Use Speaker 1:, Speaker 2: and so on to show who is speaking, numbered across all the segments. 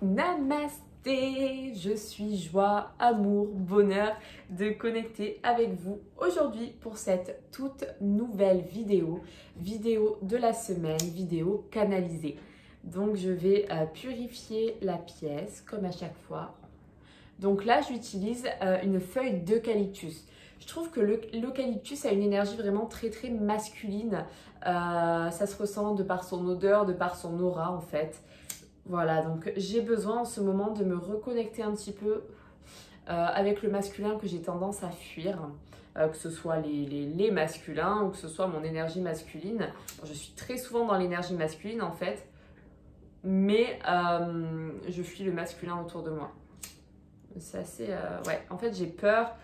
Speaker 1: Namasté, je suis joie, amour, bonheur de connecter avec vous aujourd'hui pour cette toute nouvelle vidéo de la semaine, vidéo canalisée. Donc je vais purifier la pièce comme à chaque fois. Donc là j'utilise une feuille d'eucalyptus. Je trouve que l'eucalyptus a une énergie vraiment très masculine. Ça se ressent de par son odeur, de par son aura en fait. Voilà, donc j'ai besoin en ce moment de me reconnecter un petit peu avec le masculin que j'ai tendance à fuir, que ce soit les masculins ou que ce soit mon énergie masculine. Je suis très souvent dans l'énergie masculine en fait, mais je fuis le masculin autour de moi. C'est assez... ouais, en fait j'ai peur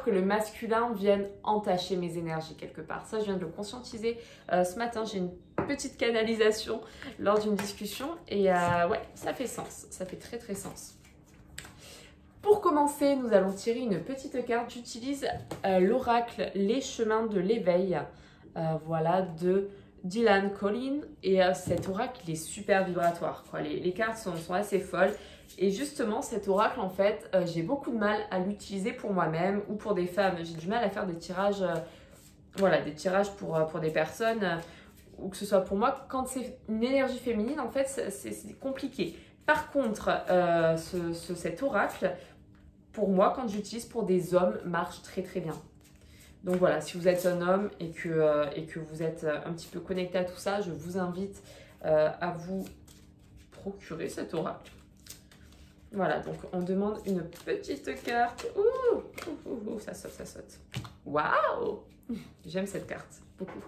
Speaker 1: que le masculin vienne entacher mes énergies quelque part. Ça, je viens de le conscientiser ce matin. J'ai une petite canalisation lors d'une discussion et ouais, ça fait sens. Ça fait très sens. Pour commencer, nous allons tirer une petite carte. J'utilise l'oracle Les Chemins de l'éveil, voilà, de Dylan Collin. Et cet oracle, il est super vibratoire, quoi. Les cartes sont assez folles. Et justement, cet oracle, en fait, j'ai beaucoup de mal à l'utiliser pour moi-même ou pour des femmes. J'ai du mal à faire des tirages, voilà, des tirages pour des personnes ou que ce soit pour moi. Quand c'est une énergie féminine, en fait, c'est compliqué. Par contre, cet oracle, pour moi, quand j'utilise pour des hommes, marche très bien. Donc voilà, si vous êtes un homme et que vous êtes un petit peu connecté à tout ça, je vous invite à vous procurer cet oracle. Voilà, donc on demande une petite carte. Ouh, ça saute. Waouh! J'aime cette carte, beaucoup.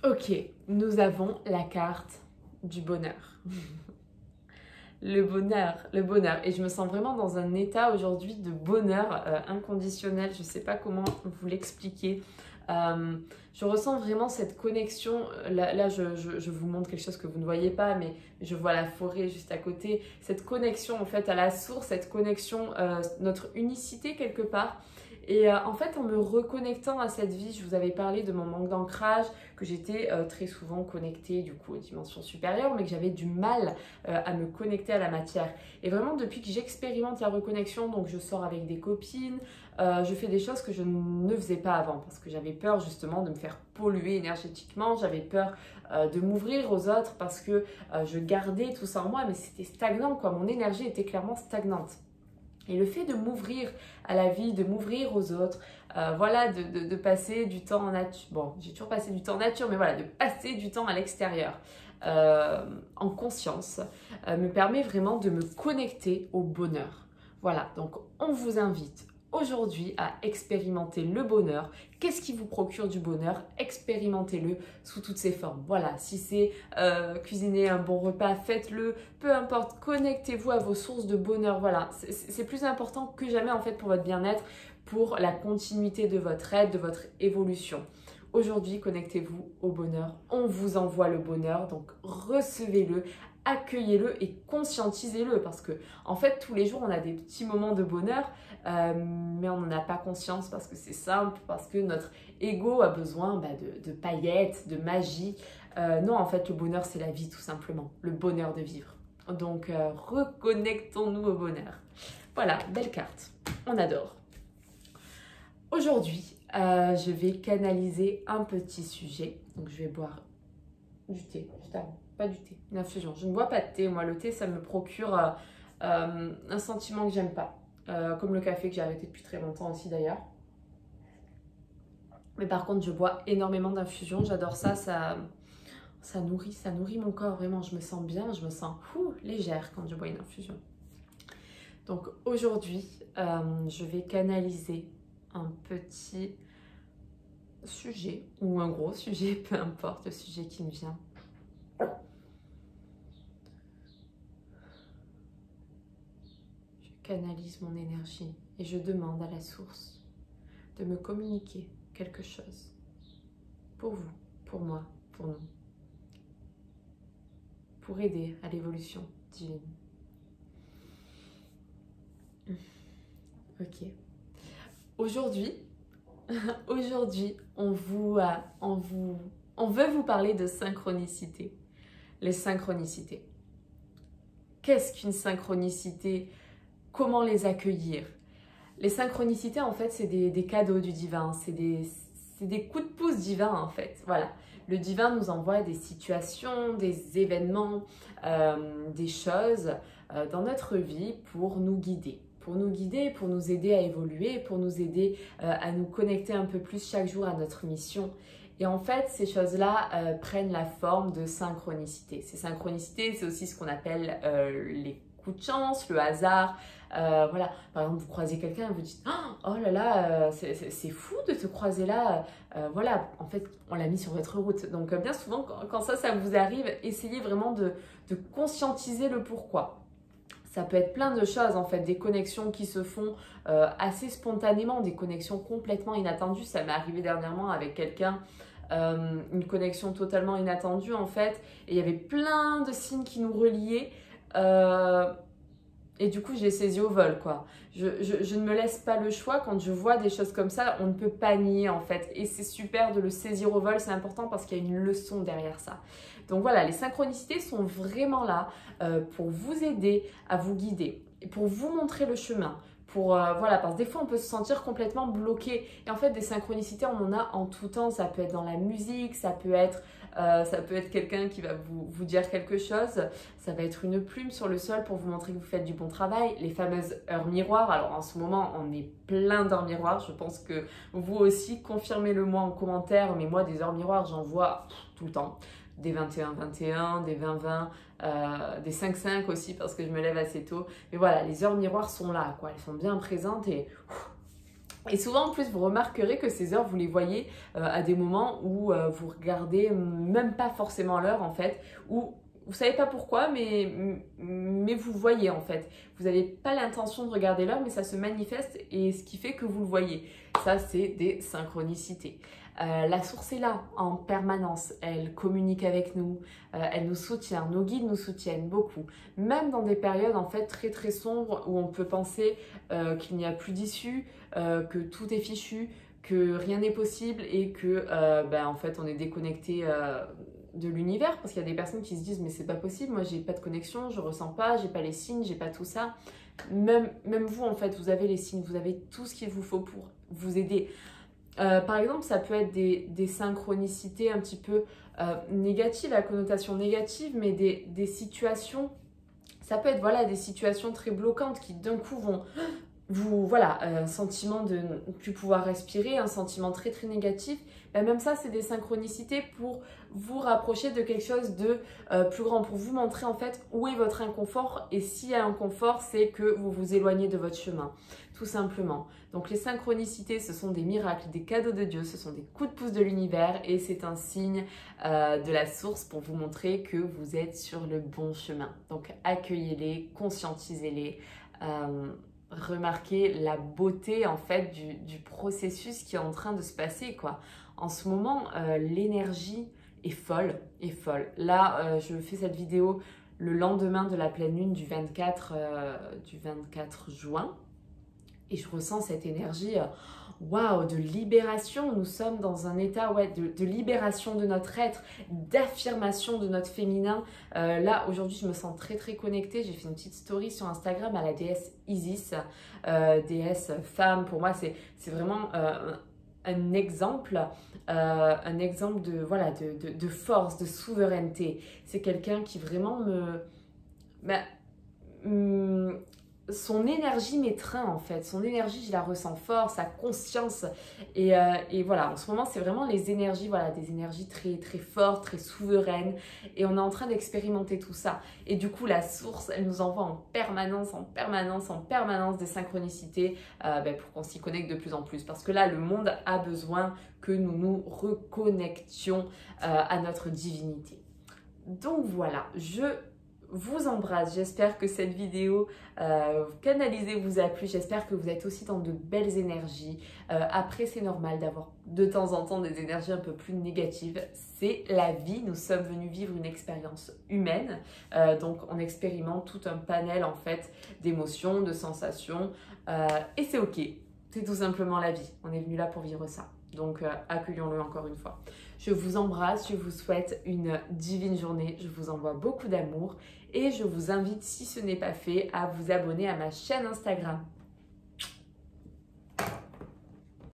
Speaker 1: Ok, nous avons la carte du bonheur. Le bonheur. Et je me sens vraiment dans un état aujourd'hui de bonheur inconditionnel. Je ne sais pas comment vous l'expliquer. Je ressens vraiment cette connexion. Là je vous montre quelque chose que vous ne voyez pas, mais je vois la forêt juste à côté. Cette connexion en fait à la source, cette connexion, notre unicité quelque part. Et en fait, en me reconnectant à cette vie, je vous avais parlé de mon manque d'ancrage, que j'étais très souvent connectée du coup aux dimensions supérieures, mais que j'avais du mal à me connecter à la matière. Et vraiment, depuis que j'expérimente la reconnexion, donc je sors avec des copines, je fais des choses que je ne faisais pas avant, parce que j'avais peur justement de me faire polluer énergétiquement, j'avais peur de m'ouvrir aux autres, parce que je gardais tout ça en moi, mais c'était stagnant, quoi. Mon énergie était clairement stagnante. Et le fait de m'ouvrir à la vie, de m'ouvrir aux autres, voilà, de passer du temps en nature. Bon, j'ai toujours passé du temps en nature, mais voilà, de passer du temps à l'extérieur, en conscience, me permet vraiment de me connecter au bonheur. Voilà, donc on vous invite aujourd'hui à expérimenter le bonheur. Qu'est-ce qui vous procure du bonheur? Expérimentez-le sous toutes ses formes. Voilà, si c'est cuisiner un bon repas, faites-le. Peu importe, connectez-vous à vos sources de bonheur. Voilà, c'est plus important que jamais en fait pour votre bien-être, pour la continuité de votre aide, de votre évolution. Aujourd'hui, connectez-vous au bonheur. On vous envoie le bonheur, donc recevez-le, accueillez-le et conscientisez-le, parce que en fait tous les jours on a des petits moments de bonheur, mais on n'en a pas conscience parce que c'est simple, parce que notre ego a besoin de paillettes, de magie. Non, en fait le bonheur c'est la vie tout simplement, le bonheur de vivre. Donc reconnectons-nous au bonheur. Voilà, belle carte, on adore. Aujourd'hui, je vais canaliser un petit sujet. Donc, je vais boire du thé, juste avant. Pas du thé, une infusion. Je ne bois pas de thé. Moi, le thé, ça me procure un sentiment que j'aime pas. Comme le café que j'ai arrêté depuis très longtemps aussi d'ailleurs. Mais par contre, je bois énormément d'infusions. J'adore ça. Ça nourrit mon corps. Vraiment, je me sens bien. Je me sens légère quand je bois une infusion. Donc, aujourd'hui, je vais canaliser un petit sujet ou un gros sujet, peu importe le sujet qui me vient. Je canalise mon énergie et je demande à la source de me communiquer quelque chose pour vous, pour moi, pour nous, pour aider à l'évolution divine. Ok. Aujourd'hui, on vous on veut vous parler de synchronicité. Les synchronicités. Qu'est-ce qu'une synchronicité? Comment les accueillir? Les synchronicités, en fait, c'est des cadeaux du divin. C'est des coups de pouce divins, en fait. Voilà. Le divin nous envoie des situations, des événements, des choses dans notre vie pour nous guider. Pour nous aider à évoluer, pour nous aider à nous connecter un peu plus chaque jour à notre mission. Et en fait, ces choses-là prennent la forme de synchronicité. Ces synchronicités, c'est aussi ce qu'on appelle les coups de chance, le hasard. Voilà, par exemple, vous croisez quelqu'un et vous dites « Oh là là, c'est fou de te croiser là. Voilà, en fait, on l'a mis sur votre route. » Donc, bien souvent, quand ça vous arrive, essayez vraiment de conscientiser le pourquoi. Ça peut être plein de choses en fait, des connexions qui se font assez spontanément, des connexions complètement inattendues. Ça m'est arrivé dernièrement avec quelqu'un, une connexion totalement inattendue en fait. Et il y avait plein de signes qui nous reliaient. Et du coup, j'ai saisi au vol quoi. Je ne me laisse pas le choix quand je vois des choses comme ça. On ne peut pas nier en fait. Et c'est super de le saisir au vol, c'est important parce qu'il y a une leçon derrière ça. Donc voilà, les synchronicités sont vraiment là pour vous aider à vous guider, et pour vous montrer le chemin. Voilà, parce que des fois on peut se sentir complètement bloqué. Et en fait, des synchronicités, on en a en tout temps. Ça peut être dans la musique, ça peut être quelqu'un qui va vous dire quelque chose. Ça va être une plume sur le sol pour vous montrer que vous faites du bon travail. Les fameuses heures miroirs. Alors en ce moment, on est plein d'heures miroirs. Je pense que vous aussi, confirmez-le moi en commentaire. Mais moi, des heures miroirs, j'en vois tout le temps. Des 21-21, des 20-20, des 5-5 aussi parce que je me lève assez tôt. Mais voilà, les heures miroirs sont là, quoi. Elles sont bien présentes et souvent en plus vous remarquerez que ces heures vous les voyez à des moments où vous regardez même pas forcément l'heure en fait, où vous savez pas pourquoi mais vous voyez en fait. Vous n'avez pas l'intention de regarder l'heure mais ça se manifeste et ce qui fait que vous le voyez. Ça c'est des synchronicités. La source est là en permanence, elle communique avec nous, elle nous soutient, nos guides nous soutiennent beaucoup. Même dans des périodes en fait très très sombres où on peut penser qu'il n'y a plus d'issue, que tout est fichu, que rien n'est possible et que en fait on est déconnecté de l'univers parce qu'il y a des personnes qui se disent mais c'est pas possible, moi j'ai pas de connexion, je ressens pas, j'ai pas les signes, j'ai pas tout ça. Même vous en fait, vous avez les signes, vous avez tout ce qu'il vous faut pour vous aider. Par exemple, ça peut être des synchronicités un petit peu négatives, à connotation négative, mais des situations, ça peut être voilà, des situations très bloquantes qui d'un coup vont voilà, un sentiment de ne plus pouvoir respirer, un sentiment très très négatif. Ben même ça, c'est des synchronicités pour vous rapprocher de quelque chose de plus grand, pour vous montrer en fait où est votre inconfort. Et s'il y a un inconfort, c'est que vous vous éloignez de votre chemin, tout simplement. Donc les synchronicités, ce sont des miracles, des cadeaux de Dieu, ce sont des coups de pouce de l'univers et c'est un signe de la source pour vous montrer que vous êtes sur le bon chemin. Donc accueillez-les, conscientisez-les. Remarquer la beauté en fait du processus qui est en train de se passer quoi. En ce moment, l'énergie est folle, Là, je fais cette vidéo le lendemain de la pleine lune du 24 juin et je ressens cette énergie waouh, de libération. Nous sommes dans un état de libération de notre être, d'affirmation de notre féminin. Là, aujourd'hui, je me sens très très connectée. J'ai fait une petite story sur Instagram à la déesse Isis, déesse femme. Pour moi, c'est vraiment un exemple de, voilà, de force, de souveraineté. C'est quelqu'un qui vraiment son énergie m'étreint en fait, son énergie je la ressens fort, sa conscience et voilà, en ce moment c'est vraiment les énergies, voilà, des énergies très très fortes, très souveraines et on est en train d'expérimenter tout ça et du coup la source elle nous envoie en permanence des synchronicités pour qu'on s'y connecte de plus en plus parce que là le monde a besoin que nous nous reconnections à notre divinité. Donc voilà, je vous embrasse, j'espère que cette vidéo canalisée vous a plu, j'espère que vous êtes aussi dans de belles énergies. Après c'est normal d'avoir de temps en temps des énergies un peu plus négatives, c'est la vie, nous sommes venus vivre une expérience humaine, donc on expérimente tout un panel en fait d'émotions, de sensations et c'est ok, c'est tout simplement la vie, on est venu là pour vivre ça. Donc, accueillons-le encore une fois. Je vous embrasse, je vous souhaite une divine journée. Je vous envoie beaucoup d'amour et je vous invite, si ce n'est pas fait, à vous abonner à ma chaîne Instagram.